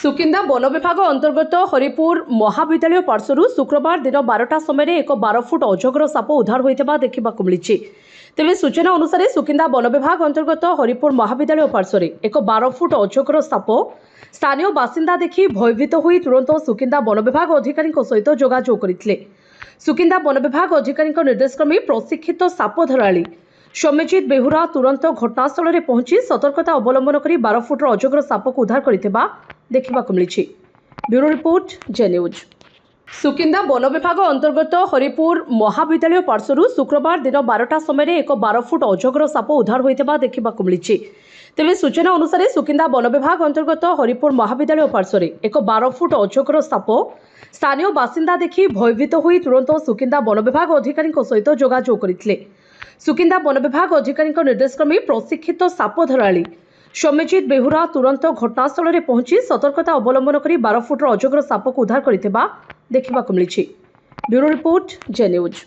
Sukinda one विभाग अंतर्गत हरिपुर महाविद्यालय पार्श्वर शुक्रवार दिन 12टा समय एक 12 फुट अजगर साप उद्धार होता देखा मिली। तेज सूचना अनुसार सुकिंदा वन विभाग अंतर्गत हरिपुर महाविद्यालय पार्श्वर एक 12 फुट अजगर साप स्थानीय बासिंदा देखि भयभीत हो तुरंत सुकिंदा वन विभाग अधिकारी सहित जोगाजोग करते। सुकिंदा वन विभाग अधिकारी निर्देशक्रमे प्रशिक्षित साप धराली सौम्यजित बेहुरा तुरंत घटनास्थल में पहुंची सतर्कता अवलंबन कर 12 फुटर अजगर साप को उद्धार करथिबा देखा मिली। ब्यूरो रिपोर्ट जे न्यूज। सुकिंदा वन विभाग अंतर्गत हरिपुर महाविद्यालय पार्श्वर शुक्रवार दिन 12टा समय एक 12 फुट अजगर साप उद्धार होता देखा मिली। तेज सूचना अनुसार सुकिंदा वन विभाग अंतर्गत हरिपुर महाविद्यालय पार्श्वर एक 12 फुट अजगर साप स्थानीय बासिंदा देखि भयभीत हो तुरंत सुकिंदा वन विभाग अधिकारी सहित जोगाजोग करते। सुकिंदा वन विभाग अधिकारी निर्देशक्रमे प्रशिक्षित साप धराली सौम्यजित बेहुरा तुरंत घटनास्थल में पहुंची सतर्कता अवलंबन कर 12 फुटर अजगर साप को उद्धार करथिबा देखा मिली। ब्यूरो रिपोर्ट जे न्यूज।